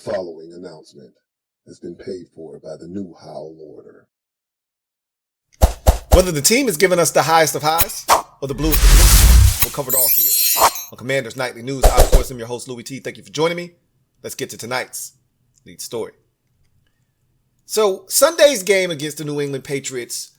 following announcement has been paid for by the new Howl Order. Whether the team is giving us the highest of highs or the bluest of blues, we'll cover it all here on Commander's Nightly News. I, of course, am your host, Louie T. Thank you for joining me. Let's get to tonight's lead story. So, Sunday's game against the New England Patriots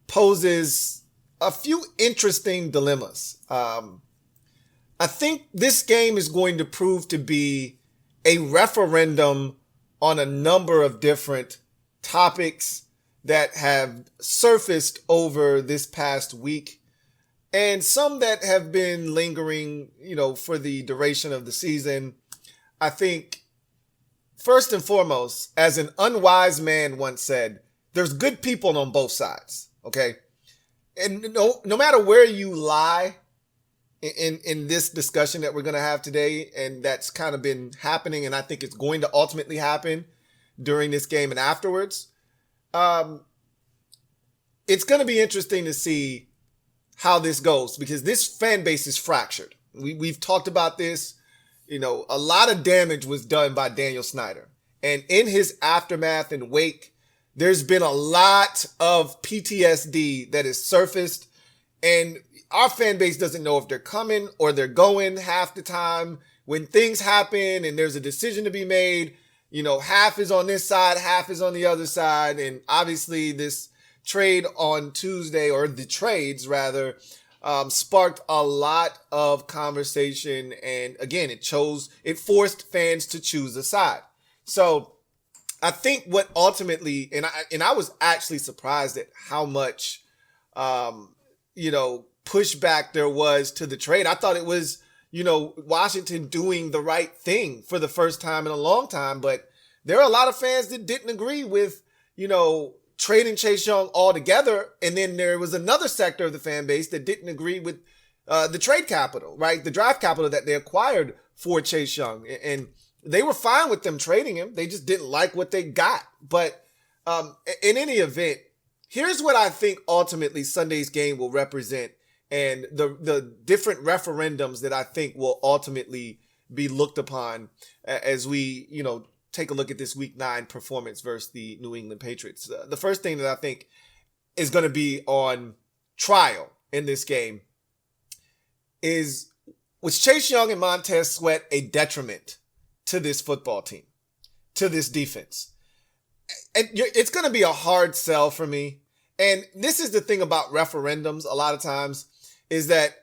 poses a few interesting dilemmas. I think this game is going to prove to be a referendum on a number of different topics that have surfaced over this past week, and some that have been lingering, for the duration of the season. I think, first and foremost, as an unwise man once said, there's good people on both sides, okay? And no matter where you lie in this discussion that we're going to have today, and that's kind of been happening, and I think it's going to ultimately happen during this game and afterwards, it's going to be interesting to see how this goes, because this fan base is fractured. We've talked about this. A lot of damage was done by Daniel Snyder. And in his aftermath and wake, there's been a lot of PTSD that has surfaced. And our fan base doesn't know if they're coming or they're going half the time. When things happen and there's a decision to be made, half is on this side, half is on the other side. And obviously this trade on Tuesday, or the trades rather, sparked a lot of conversation. And again, it forced fans to choose a side. So I think what ultimately, and I was actually surprised at how much, pushback there was to the trade. I thought it was, Washington doing the right thing for the first time in a long time. But there are a lot of fans that didn't agree with, trading Chase Young altogether. And then there was another sector of the fan base that didn't agree with the trade capital, right? The draft capital that they acquired for Chase Young. And they were fine with them trading him. They just didn't like what they got. But in any event, here's what I think ultimately Sunday's game will represent, and the different referendums that I think will ultimately be looked upon as we, take a look at this Week 9 performance versus the New England Patriots. The first thing that I think is going to be on trial in this game is, was Chase Young and Montez Sweat a detriment to this football team, to this defense? And it's going to be a hard sell for me. And this is the thing about referendums a lot of times, is that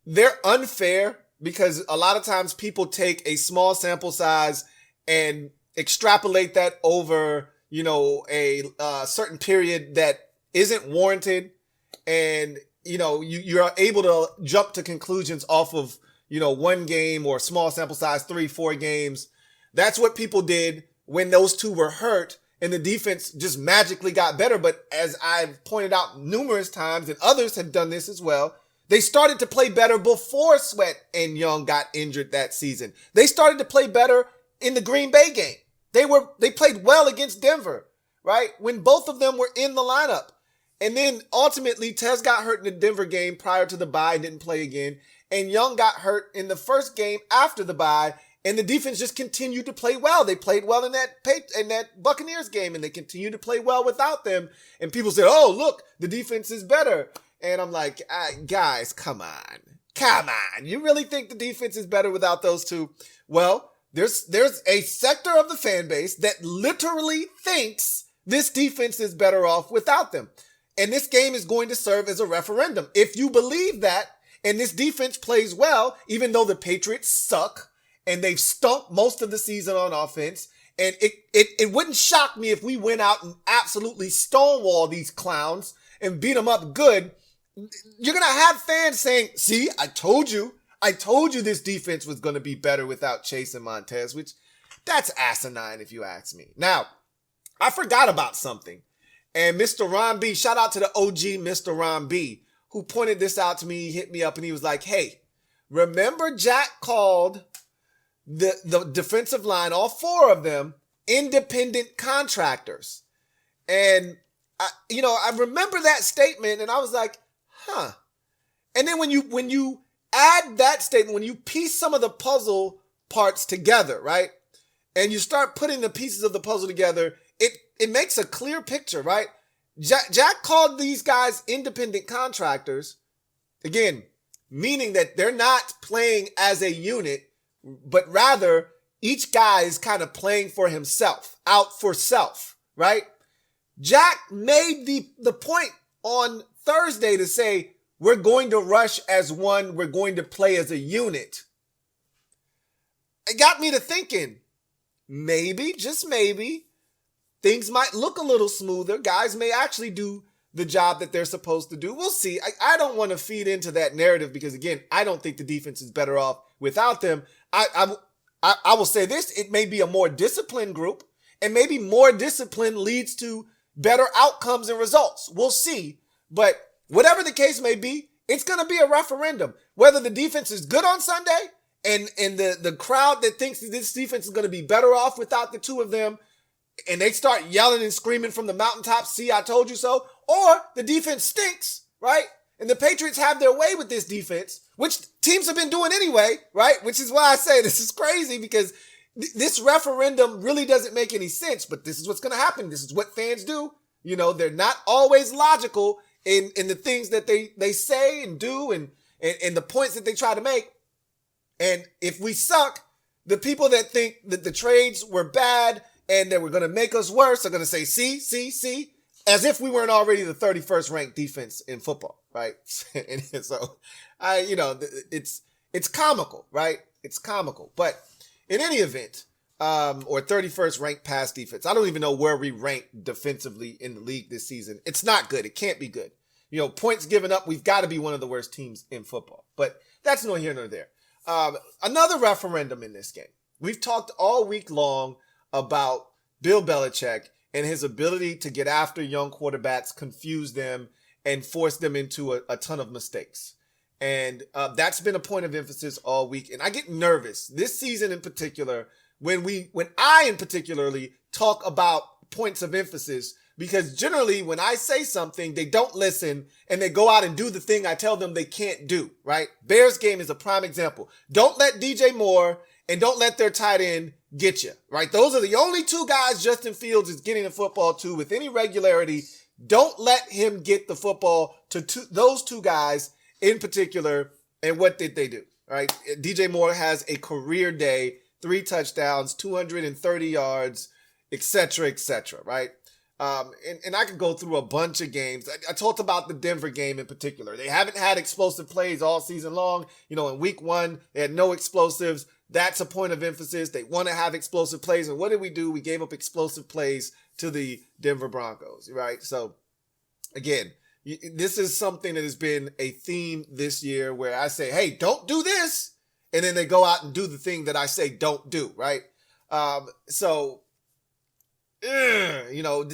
they're unfair because a lot of times people take a small sample size and extrapolate that over, a certain period that isn't warranted. And, you're able to jump to conclusions off of, one game or small sample size, 3-4 games. That's what people did when those two were hurt and the defense just magically got better. But as I've pointed out numerous times, and others have done this as well, they started to play better before Sweat and Young got injured that season. They started to play better in the Green Bay game. They played well against Denver, right? When both of them were in the lineup. And then ultimately Tez got hurt in the Denver game prior to the bye and didn't play again. And Young got hurt in the first game after the bye. And the defense just continued to play well. They played well in that Buccaneers game, and they continued to play well without them. And people said, "Oh, look, the defense is better." And I'm like, guys, come on. You really think the defense is better without those two? Well, there's a sector of the fan base that literally thinks this defense is better off without them. And this game is going to serve as a referendum. If you believe that, and this defense plays well, even though the Patriots suck, and they've stunk most of the season on offense. And it wouldn't shock me if we went out and absolutely stonewall these clowns and beat them up good. You're going to have fans saying, "See, I told you this defense was going to be better without Chase and Montez," which that's asinine if you ask me. Now, I forgot about something. And Mr. Ron B, shout out to the OG Mr. Ron B, who pointed this out to me. He hit me up and he was like, "Hey, remember Jack called the defensive line, all four of them, independent contractors?" And I remember that statement, and I was like, huh. And then when you add that statement, when you piece some of the puzzle parts together, right? and you start putting the pieces of the puzzle together, it makes a clear picture, right? Jack called these guys independent contractors, again, meaning that they're not playing as a unit, but rather each guy is kind of playing for himself, out for self, right? Jack made the point on Thursday to say, we're going to rush as one, we're going to play as a unit. It got me to thinking, maybe, just maybe, things might look a little smoother. Guys may actually do the job that they're supposed to do. We'll see. I don't want to feed into that narrative because, again, I don't think the defense is better off without them. I will say this, it may be a more disciplined group, and maybe more discipline leads to better outcomes and results. We'll see. But whatever the case may be, it's going to be a referendum. Whether the defense is good on Sunday and the crowd that thinks that this defense is going to be better off without the two of them, and they start yelling and screaming from the mountaintops, see, I told you so, or the defense stinks, right? And the Patriots have their way with this defense, which teams have been doing anyway, right? Which is why I say this is crazy, because this referendum really doesn't make any sense, but this is what's going to happen. This is what fans do. You know, they're not always logical in the things that they say and do and the points that they try to make. And if we suck, the people that think that the trades were bad and that were going to make us worse are going to say, see, as if we weren't already the 31st ranked defense in football, right? And so, it's comical, right? It's comical. But in any event, or 31st ranked pass defense, I don't even know where we rank defensively in the league this season. It's not good. It can't be good. You know, points given up, we've got to be one of the worst teams in football. But that's nor here nor there. Another referendum in this game. We've talked all week long about Bill Belichick and his ability to get after young quarterbacks, confuse them, and force them into a ton of mistakes. And that's been a point of emphasis all week. And I get nervous this season in particular when I in particularly talk about points of emphasis, because generally when I say something, they don't listen and they go out and do the thing I tell them they can't do, right? Bears game is a prime example. Don't let DJ Moore and don't let their tight end get you, right? Those are the only two guys Justin Fields is getting the football to with any regularity. Don't let him get the football to those two guys in particular. And what did they do, right? DJ Moore has a career day, 3 touchdowns, 230 yards, et cetera, right? And I could go through a bunch of games. I talked about the Denver game in particular. They haven't had explosive plays all season long. You know, in week 1, they had no explosives. That's a point of emphasis. They want to have explosive plays. And what did we do? We gave up explosive plays to the Denver Broncos, right? So, again, this is something that has been a theme this year where I say, hey, don't do this. And then they go out and do the thing that I say don't do, right? The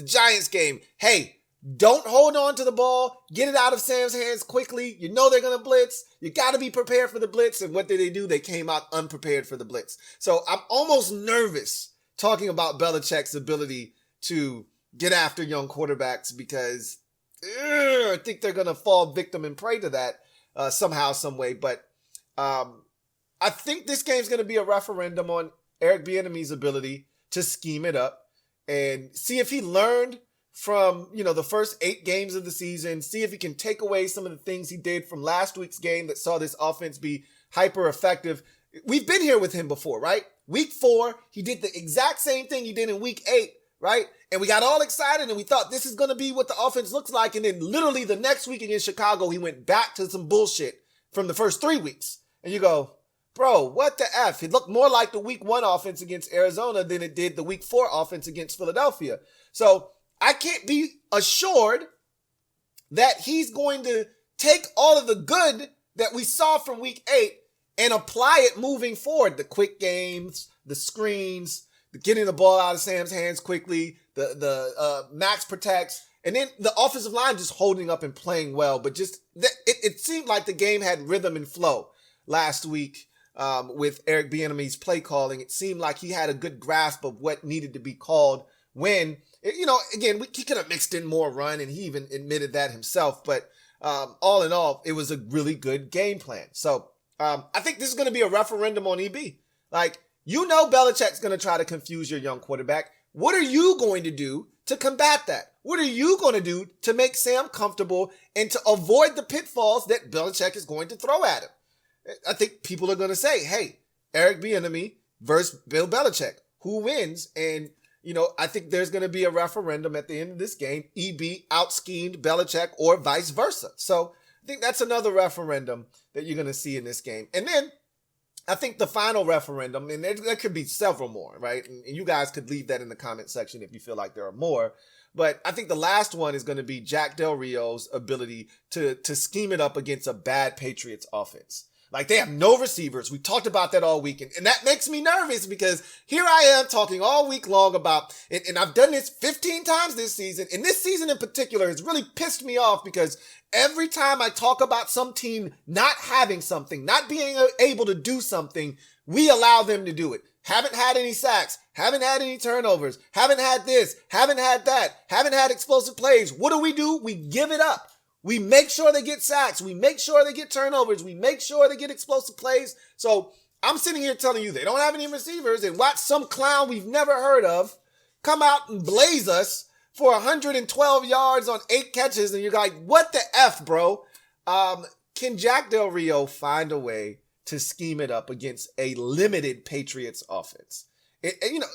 Giants game, hey, don't hold on to the ball. Get it out of Sam's hands quickly. You know they're going to blitz. You got to be prepared for the blitz. And what did they do? They came out unprepared for the blitz. So I'm almost nervous talking about Belichick's ability to get after young quarterbacks because I think they're going to fall victim and prey to that somehow, some way. But I think this game's going to be a referendum on Eric Bieniemy's ability to scheme it up and see if he learned from, the first 8 games of the season, see if he can take away some of the things he did from last week's game that saw this offense be hyper effective. We've been here with him before, right? Week 4, he did the exact same thing he did in week 8, right? And we got all excited and we thought this is going to be what the offense looks like. And then literally the next week against Chicago, he went back to some bullshit from the first 3 weeks. And you go, bro, what the F? It looked more like the week 1 offense against Arizona than it did the week 4 offense against Philadelphia. So I can't be assured that he's going to take all of the good that we saw from week 8 and apply it moving forward. The quick games, the screens, the getting the ball out of Sam's hands quickly, the max protects, and then the offensive line just holding up and playing well. But just it seemed like the game had rhythm and flow last week with Eric Bieniemy's play calling. It seemed like he had a good grasp of what needed to be called when, again, he could have mixed in more run, and he even admitted that himself. But all in all, it was a really good game plan. So I think this is going to be a referendum on EB. Like, You know Belichick's going to try to confuse your young quarterback. What are you going to do to combat that? What are you going to do to make Sam comfortable and to avoid the pitfalls that Belichick is going to throw at him? I think people are going to say, hey, Eric Bieniemy versus Bill Belichick. Who wins? And, I think there's going to be a referendum at the end of this game. EB out-schemed Belichick or vice versa. So I think that's another referendum that you're going to see in this game. And then I think the final referendum, and there could be several more, right? And you guys could leave that in the comment section if you feel like there are more. But I think the last one is going to be Jack Del Rio's ability to scheme it up against a bad Patriots offense. Like, they have no receivers. We talked about that all week. And that makes me nervous because here I am talking all week long about, and I've done this 15 times this season. And this season in particular has really pissed me off because every time I talk about some team not having something, not being able to do something, we allow them to do it. Haven't had any sacks, haven't had any turnovers, haven't had this, haven't had that, haven't had explosive plays. What do? We give it up. We make sure they get sacks. We make sure they get turnovers. We make sure they get explosive plays. So I'm sitting here telling you they don't have any receivers, and watch some clown we've never heard of come out and blaze us for 112 yards on 8 catches. And you're like, what the F, bro? Can Jack Del Rio find a way to scheme it up against a limited Patriots offense?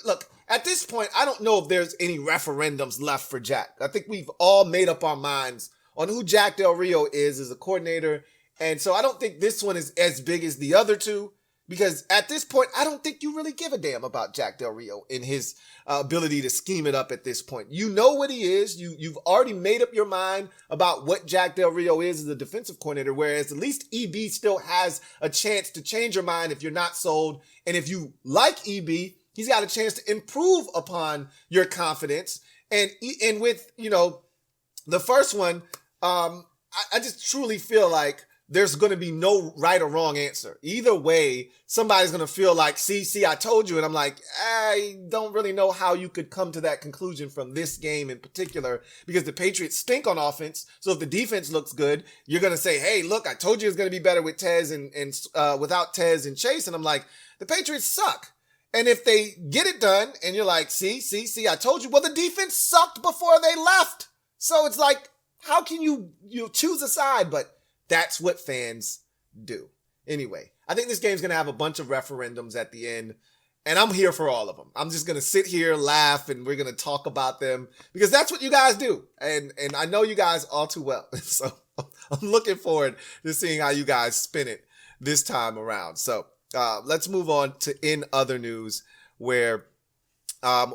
Look, at this point, I don't know if there's any referendums left for Jack. I think we've all made up our minds on who Jack Del Rio is as a coordinator. And so I don't think this one is as big as the other two, because at this point, I don't think you really give a damn about Jack Del Rio and his ability to scheme it up at this point. You know what he is. You've already made up your mind about what Jack Del Rio is as a defensive coordinator, whereas at least EB still has a chance to change your mind if you're not sold. And if you like EB, he's got a chance to improve upon your confidence. And with, the first one, I just truly feel like there's going to be no right or wrong answer. Either way, somebody's going to feel like, see, I told you. And I'm like, I don't really know how you could come to that conclusion from this game in particular, because the Patriots stink on offense. So if the defense looks good, you're going to say, hey, look, I told you it's going to be better with Tez and without Tez and Chase. And I'm like, the Patriots suck. And if they get it done and you're like, see, I told you. Well, the defense sucked before they left. So it's like, how can you choose a side? But that's what fans do. Anyway, I think this game's going to have a bunch of referendums at the end, and I'm here for all of them. I'm just going to sit here, laugh, and we're going to talk about them because that's what you guys do. And I know you guys all too well. So I'm looking forward to seeing how you guys spin it this time around. So let's move on to in other news, where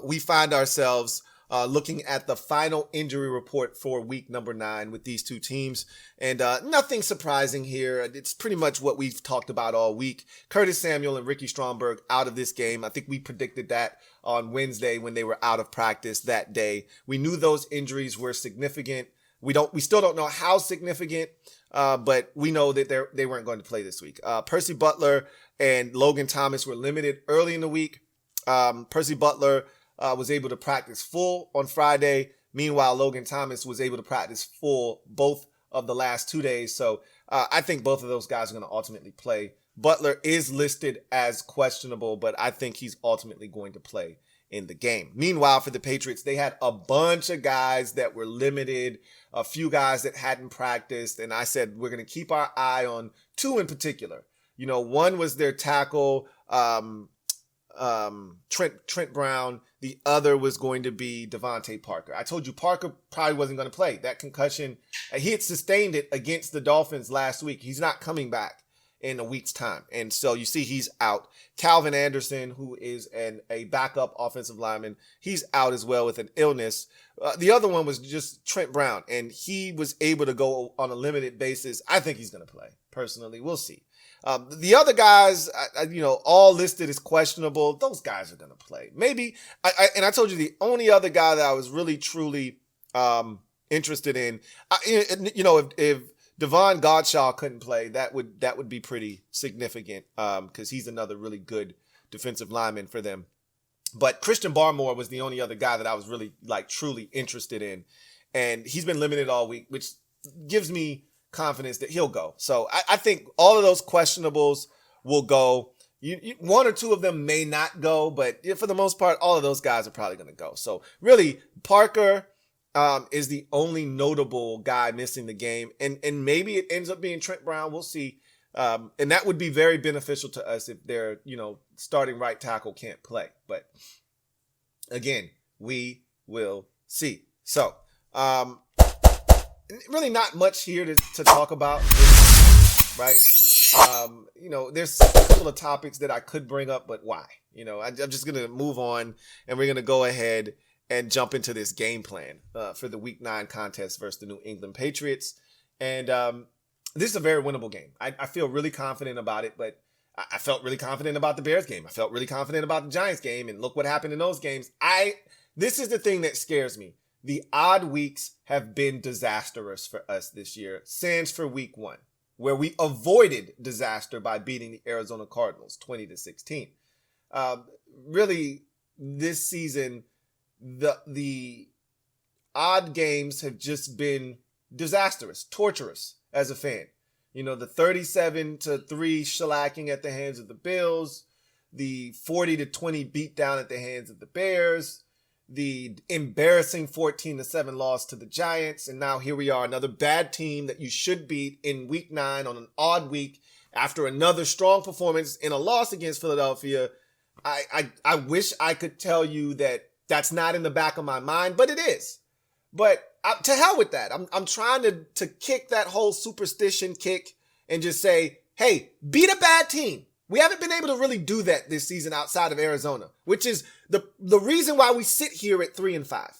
we find ourselves looking at the final injury report for week number 9 with these two teams. And nothing surprising here. It's pretty much what we've talked about all week. Curtis Samuel and Ricky Stromberg out of this game. I think we predicted that on Wednesday when they were out of practice that day. We knew those injuries were significant. We still don't know how significant, but we know that they weren't going to play this week. Percy Butler and Logan Thomas were limited early in the week. Percy Butler was able to practice full on Friday. Meanwhile, Logan Thomas was able to practice full both of the last 2 days. So I think both of those guys are going to ultimately play. Butler is listed as questionable, but I think he's ultimately going to play in the game. Meanwhile, for the Patriots, they had a bunch of guys that were limited, a few guys that hadn't practiced. And I said, we're going to keep our eye on 2 in particular. One was their tackle, Trent Brown. The other was going to be Devontae Parker. I told you Parker probably wasn't going to play. That concussion, he had sustained it against the Dolphins last week. He's not coming back in a week's time. And so you see he's out. Calvin Anderson, who is a backup offensive lineman, he's out as well with an illness. The other one was just Trent Brown, and he was able to go on a limited basis. I think he's going to play. Personally, we'll see. The other guys, all listed as questionable. Those guys are going to play. Maybe, and I told you the only other guy that I was really, truly interested in, if Devon Godshaw couldn't play, that would be pretty significant because he's another really good defensive lineman for them. But Christian Barmore was the only other guy that I was really, truly interested in. And he's been limited all week, which gives me confidence that he'll go. So I think all of those questionables will go. One or two of them may not go, but for the most part, all of those guys are probably going to go. So really, Parker is the only notable guy missing the game. And maybe it ends up being Trent Brown. We'll see. And that would be very beneficial to us if their, starting right tackle can't play. But again, we will see. So, really not much here to talk about, right? There's a couple of topics that I could bring up, but why? I'm just going to move on, and we're going to go ahead and jump into this game plan for the Week 9 contest versus the New England Patriots. And this is a very winnable game. I feel really confident about it, but I felt really confident about the Bears game. I felt really confident about the Giants game, and look what happened in those games. This is the thing that scares me. The odd weeks have been disastrous for us this year, sans for Week 1, where we avoided disaster by beating the Arizona Cardinals 20-16. Really, this season, the odd games have just been disastrous, torturous as a fan. The 37-3 shellacking at the hands of the Bills, the 40-20 beatdown at the hands of the Bears, the embarrassing 14-7 loss to the Giants, and now here we are, another bad team that you should beat in Week 9 on an odd week after another strong performance in a loss against Philadelphia. I wish I could tell you that that's not in the back of my mind, but it is. But to hell with that. I'm trying to kick that whole superstition kick and just say, hey, beat a bad team. We haven't been able to really do that this season outside of Arizona, which is the reason why we sit here at 3-5.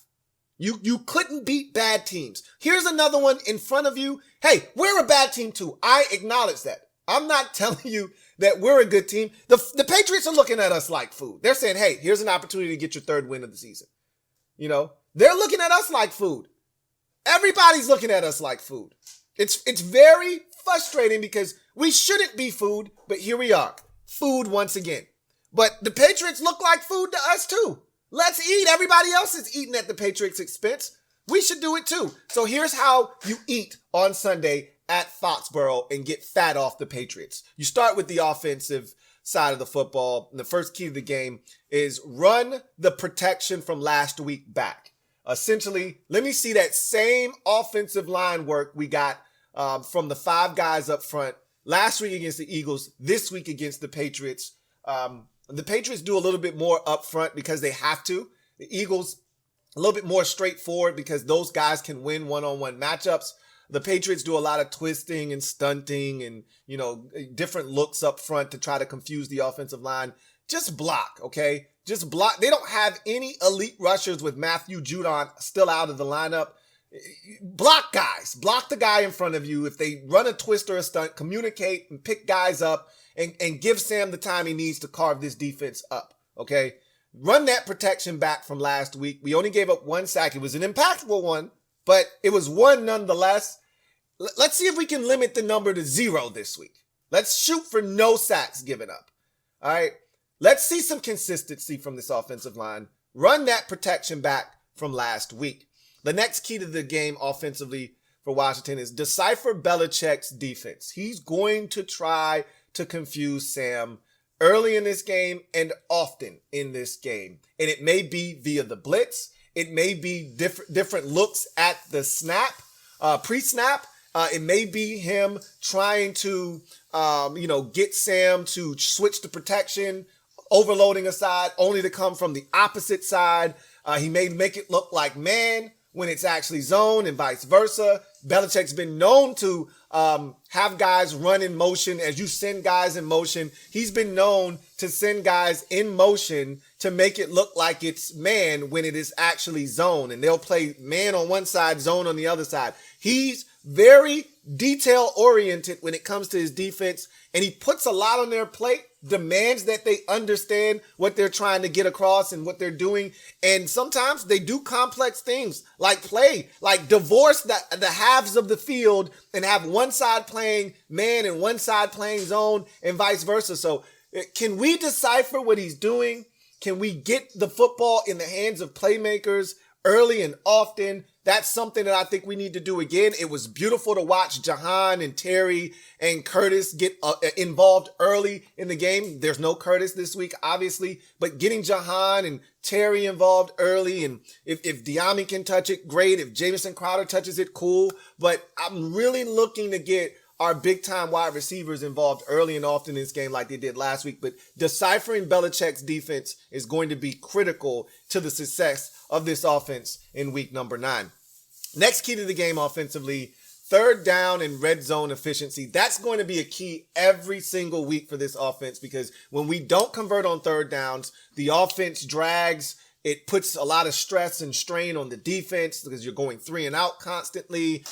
You couldn't beat bad teams. Here's another one in front of you. Hey, we're a bad team too. I acknowledge that. I'm not telling you that we're a good team. The Patriots are looking at us like food. They're saying, hey, here's an opportunity to get your third win of the season. They're looking at us like food. Everybody's looking at us like food. It's very frustrating because we shouldn't be food, but here we are. Food once again. But the Patriots look like food to us too. Let's eat. Everybody else is eating at the Patriots' expense. We should do it too. So here's how you eat on Sunday at Foxborough and get fat off the Patriots. You start with the offensive side of the football. And the first key to the game is run the protection from last week back. Essentially, let me see that same offensive line work we got from the 5 guys up front last week against the Eagles, this week against the Patriots. The Patriots do a little bit more up front because they have to. The Eagles, a little bit more straightforward because those guys can win one-on-one matchups. The Patriots do a lot of twisting and stunting and, different looks up front to try to confuse the offensive line. Just block, okay? Just block. They don't have any elite rushers with Matthew Judon still out of the lineup. Block guys. Block the guy in front of you. If they run a twist or a stunt, communicate and pick guys up and give Sam the time he needs to carve this defense up, okay? Run that protection back from last week. We only gave up 1 sack. It was an impactful one, but it was one nonetheless. Let's see if we can limit the number to 0 this week. Let's shoot for no sacks given up, all right? Let's see some consistency from this offensive line. Run that protection back from last week. The next key to the game offensively for Washington is decipher Belichick's defense. He's going to try to confuse Sam early in this game and often in this game. And it may be via the blitz. It may be different looks at the snap, pre-snap. It may be him trying to, get Sam to switch to protection, overloading a side, only to come from the opposite side. He may make it look like man when it's actually zone and vice versa. Belichick's been known to have guys run in motion as you send guys in motion. He's been known to send guys in motion to make it look like it's man when it is actually zone. And they'll play man on one side, zone on the other side. He's very detail-oriented when it comes to his defense, and he puts a lot on their plate, demands that they understand what they're trying to get across and what they're doing. And sometimes they do complex things like divorce the halves of the field and have one side playing man and one side playing zone and vice versa. So can we decipher what he's doing? Can we get the football in the hands of playmakers early and often. That's something that I think we need to do again. It was beautiful to watch Jahan and Terry and Curtis get involved early in the game. There's no Curtis this week, obviously, but getting Jahan and Terry involved early, and if Diami can touch it, great. If Jamison Crowder touches it, cool. But I'm really looking to get our big-time wide receivers involved early and often in this game like they did last week. But deciphering Belichick's defense is going to be critical to the success of this offense in week number 9. Next key to the game offensively, third down and red zone efficiency. That's going to be a key every single week for this offense, because when we don't convert on third downs, the offense drags. It puts a lot of stress and strain on the defense because you're going 3 and out constantly.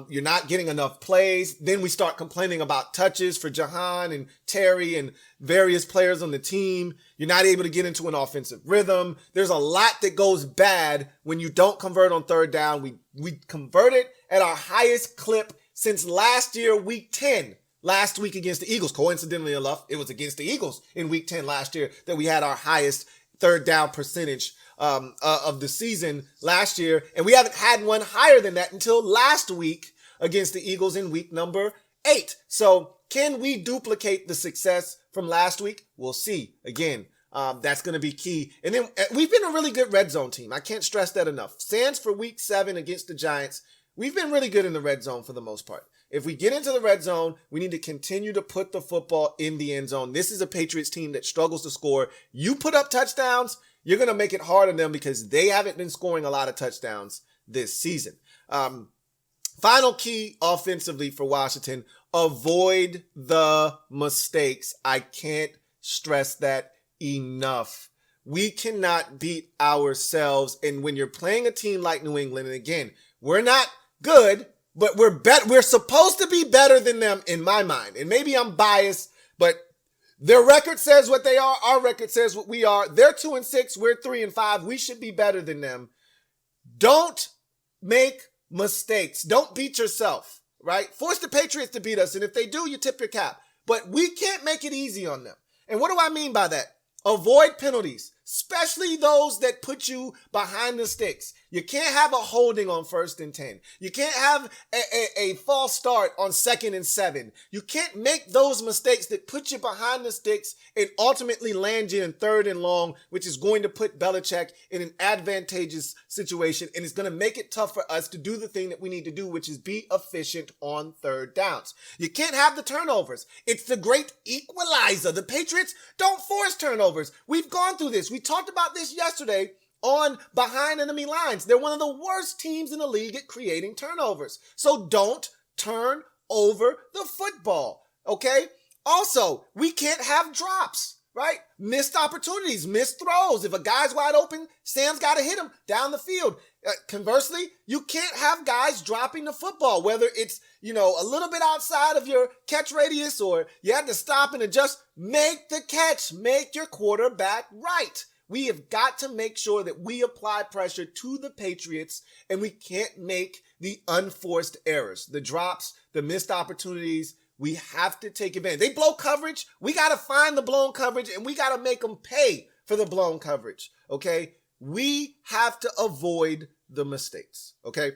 You're not getting enough plays. Then we start complaining about touches for Jahan and Terry and various players on the team. You're not able to get into an offensive rhythm. There's a lot that goes bad when you don't convert on third down. We converted at our highest clip since last year, week 10. Last week against the Eagles. Coincidentally enough, it was against the Eagles in week 10 last year that we had our highest third down percentage of the season last year. And we haven't had one higher than that until last week against the Eagles in week number 8. So can we duplicate the success from last week? We'll see. Again, that's going to be key. And then we've been a really good red zone team. I can't stress that enough. Sans for week 7 against the Giants. We've been really good in the red zone for the most part. If we get into the red zone, we need to continue to put the football in the end zone. This is a Patriots team that struggles to score. You put up touchdowns, you're going to make it hard on them because they haven't been scoring a lot of touchdowns this season. Final key offensively for Washington, avoid the mistakes. I can't stress that enough. We cannot beat ourselves. And when you're playing a team like New England, and again, we're not good, but we're supposed to be better than them in my mind. And maybe I'm biased, but their record says what they are. Our record says what we are. They're 2-6. We're 3-5. We should be better than them. Don't make mistakes. Don't beat yourself, right? Force the Patriots to beat us. And if they do, you tip your cap. But we can't make it easy on them. And what do I mean by that? Avoid penalties, especially those that put you behind the sticks. You can't have a holding on 1st and 10. You can't have a false start on 2nd and 7. You can't make those mistakes that put you behind the sticks and ultimately land you in 3rd and long, which is going to put Belichick in an advantageous situation. And it's going to make it tough for us to do the thing that we need to do, which is be efficient on third downs. You can't have the turnovers. It's the great equalizer. The Patriots don't force turnovers. We've gone through this. We talked about this yesterday on behind enemy lines. They're one of the worst teams in the league at creating turnovers. So don't turn over the football, okay? Also, we can't have drops, right? Missed opportunities, missed throws. If a guy's wide open, Sam's got to hit him down the field. Conversely, you can't have guys dropping the football, whether it's, a little bit outside of your catch radius or you had to stop and adjust. Make the catch. Make your quarterback right. We have got to make sure that we apply pressure to the Patriots, and we can't make the unforced errors, the drops, the missed opportunities. We have to take advantage. They blow coverage. We got to find the blown coverage, and we got to make them pay for the blown coverage, okay? We have to avoid the mistakes, okay?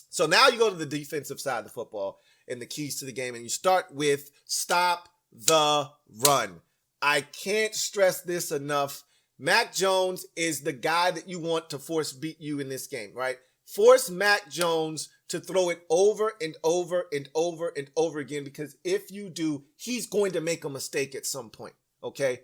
So now you go to the defensive side of the football and the keys to the game, and you start with stop the run. I can't stress this enough. Mac Jones is the guy that you want to force beat you in this game, right? Force Mac Jones to throw it over and over and over and over again, because if you do, he's going to make a mistake at some point, okay?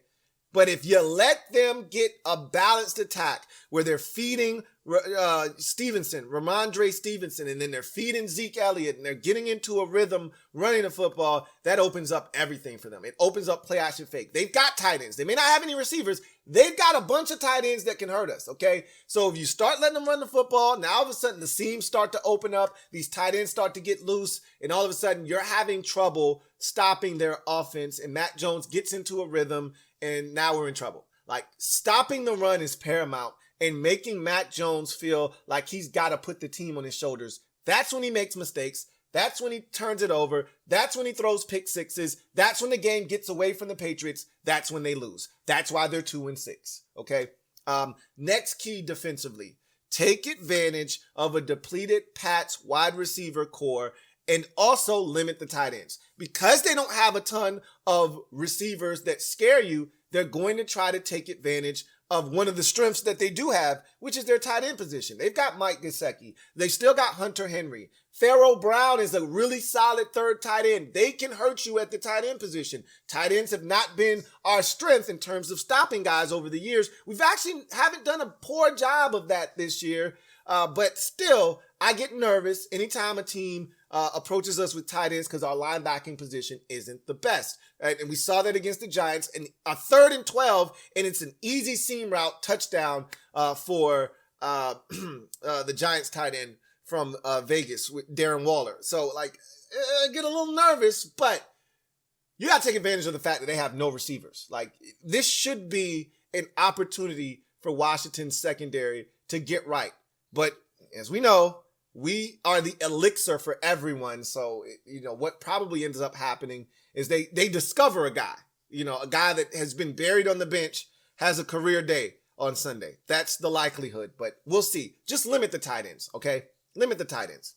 But if you let them get a balanced attack where they're feeding Ramondre Stevenson, and then they're feeding Zeke Elliott, and they're getting into a rhythm running the football, that opens up everything for them. It opens up play action fake. They've got tight ends. They may not have any receivers. They've got a bunch of tight ends that can hurt us, okay? So if you start letting them run the football, now all of a sudden the seams start to open up, these tight ends start to get loose, and all of a sudden you're having trouble stopping their offense, and Mac Jones gets into a rhythm, and now we're in trouble. Like, stopping the run is paramount, and making Mac Jones feel like he's got to put the team on his shoulders. That's when he makes mistakes. That's when he turns it over. That's when he throws pick sixes. That's when the game gets away from the Patriots. That's when they lose. That's why they're 2-6. Okay. Next key defensively, take advantage of a depleted Pats wide receiver core and also limit the tight ends. Because they don't have a ton of receivers that scare you, they're going to try to take advantage of one of the strengths that they do have, which is their tight end position. They've got Mike Gesicki. They still got Hunter Henry. Pharaoh Brown is a really solid third tight end. They can hurt you at the tight end position. Tight ends have not been our strength in terms of stopping guys over the years. We've actually haven't done a poor job of that this year, but still, I get nervous anytime a team approaches us with tight ends because our linebacking position isn't the best. Right? And we saw that against the Giants. And a 3rd and 12, and it's an easy seam route touchdown for the Giants tight end from Vegas with Darren Waller. So, get a little nervous, but you got to take advantage of the fact that they have no receivers. This should be an opportunity for Washington's secondary to get right. But as we know, we are the elixir for everyone. So, what probably ends up happening is they discover a guy, a guy that has been buried on the bench, has a career day on Sunday. That's the likelihood, but we'll see. Just limit the tight ends, okay? Limit the tight ends.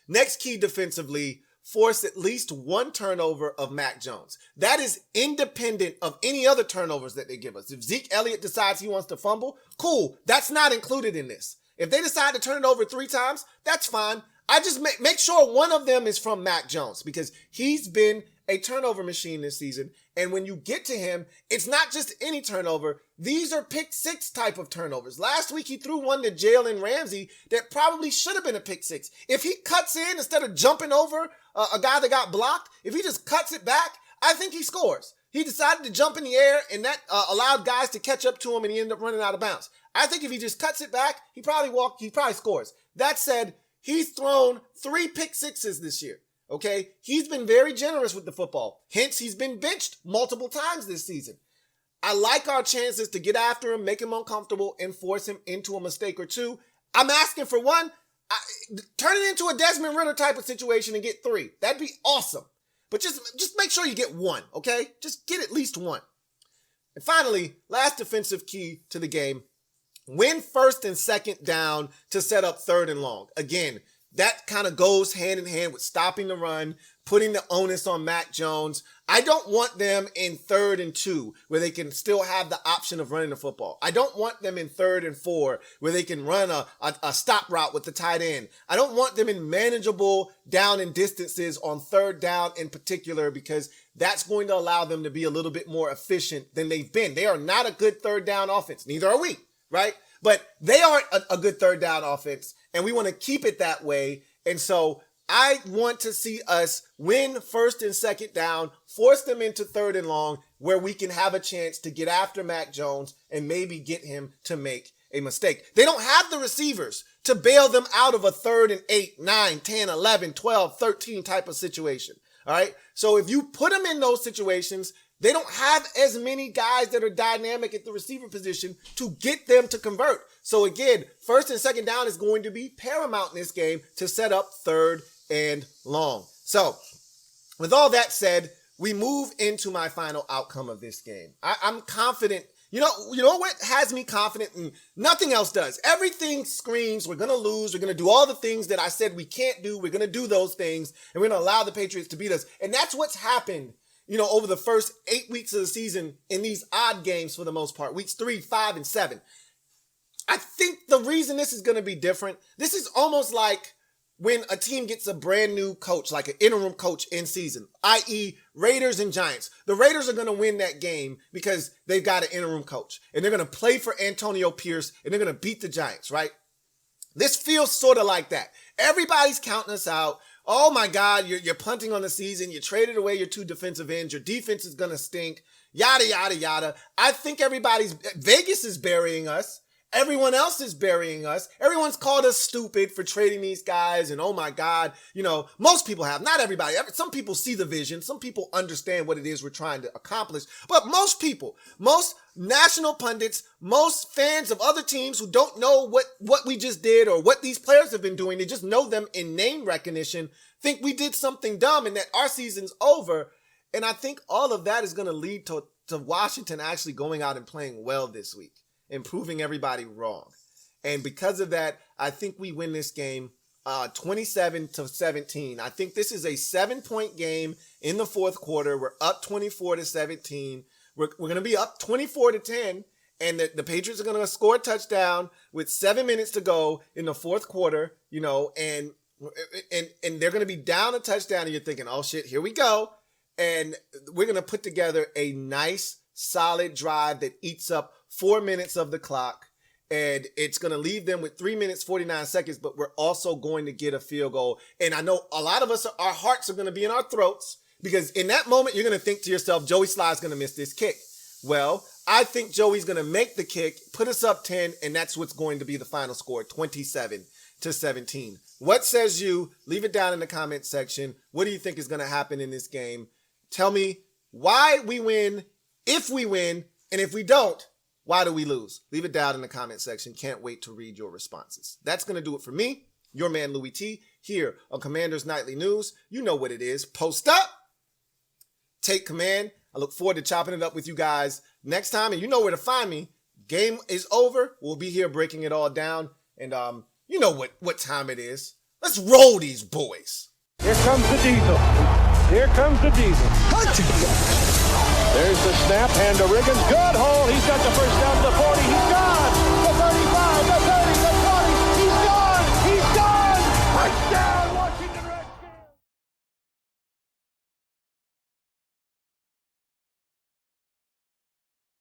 Next key defensively, force at least one turnover of Mac Jones. That is independent of any other turnovers that they give us. If Zeke Elliott decides he wants to fumble, cool. That's not included in this. If they decide to turn it over 3 times, that's fine. I just make sure one of them is from Mac Jones because he's been a turnover machine this season. And when you get to him, it's not just any turnover. These are pick 6 type of turnovers. Last week, he threw one to Jalen Ramsey that probably should have been a pick 6. If he cuts in instead of jumping over a guy that got blocked, if he just cuts it back, I think he scores. He decided to jump in the air, and that allowed guys to catch up to him, and he ended up running out of bounds. I think if he just cuts it back, he probably scores. That said, he's thrown 3 pick 6s this year. Okay, he's been very generous with the football. Hence, he's been benched multiple times this season. I like our chances to get after him, make him uncomfortable, and force him into a mistake or 2. I'm asking for 1. Turn it into a Desmond Ridder type of situation and get 3. That'd be awesome. But just make sure you get 1, okay? Just get at least 1. And finally, last defensive key to the game, win 1st and 2nd down to set up 3rd and long. Again, that kind of goes hand in hand with stopping the run, putting the onus on Mac Jones. I don't want them in 3rd and 2 where they can still have the option of running the football. I don't want them in 3rd and 4 where they can run a stop route with the tight end. I don't want them in manageable down and distances on 3rd down in particular because that's going to allow them to be a little bit more efficient than they've been. They are not a good 3rd down offense. Neither are we, right? But they aren't a good 3rd down offense, and we want to keep it that way. And so I want to see us win 1st and 2nd down, force them into 3rd and long, where we can have a chance to get after Mac Jones and maybe get him to make a mistake. They don't have the receivers to bail them out of a 3rd and 8, 9, 10, 11, 12, 13 type of situation. All right. So if you put them in those situations, they don't have as many guys that are dynamic at the receiver position to get them to convert. So again, 1st and 2nd down is going to be paramount in this game to set up 3rd and long. So with all that said, we move into my final outcome of this game. I'm confident. You know what has me confident and nothing else does. Everything screams we're going to lose. We're going to do all the things that I said we can't do. We're going to do those things and we're going to allow the Patriots to beat us. And that's what's happened over the first 8 weeks of the season in these odd games for the most part, weeks 3, 5, and 7. I think the reason this is going to be different, this is almost like when a team gets a brand new coach, like an interim coach in season, i.e. Raiders and Giants. The Raiders are going to win that game because they've got an interim coach and they're going to play for Antonio Pierce and they're going to beat the Giants, right? This feels sort of like that. Everybody's counting us out. Oh my God, you're punting on the season. You traded away your 2 defensive ends. Your defense is going to stink. Yada, yada, yada. I think Vegas is burying us. Everyone else is burying us. Everyone's called us stupid for trading these guys. And oh my God, most people have, not everybody. Some people see the vision. Some people understand what it is we're trying to accomplish. But most people, most national pundits, most fans of other teams who don't know what we just did or what these players have been doing, they just know them in name recognition, think we did something dumb and that our season's over. And I think all of that is going to lead to Washington actually going out and playing well this week and proving everybody wrong. And because of that, I think we win this game 27-17. I think this is a 7-point game in the fourth quarter. We're up 24-17. We're going to be up 24-10. And the Patriots are going to score a touchdown with 7 minutes to go in the fourth quarter, you know, and they're going to be down a touchdown. And you're thinking, oh, shit, here we go. And we're going to put together a nice, solid drive that eats up 4 minutes of the clock. And it's going to leave them with 3 minutes, 49 seconds, but we're also going to get a field goal. And I know a lot of us, our hearts are going to be in our throats because in that moment, you're going to think to yourself, Joey Sly's going to miss this kick. Well, I think Joey's going to make the kick, put us up 10, and that's what's going to be the final score, 27-17. What says you? Leave it down in the comment section. What do you think is going to happen in this game? Tell me why we win, if we win, and if we don't, why do we lose? Leave it down in the comment section. Can't wait to read your responses. That's going to do it for me, your man Louie T, here on Commanders Nightly News. You know what it is. Post up, take command. I look forward to chopping it up with you guys next time. And you know where to find me. Game is over. We'll be here breaking it all down. And you know what time it is. Let's roll these boys. Here comes the diesel. Here comes the diesel. There's the snap, hand to Riggins. Good hole. He's got the first down to the 40. He's got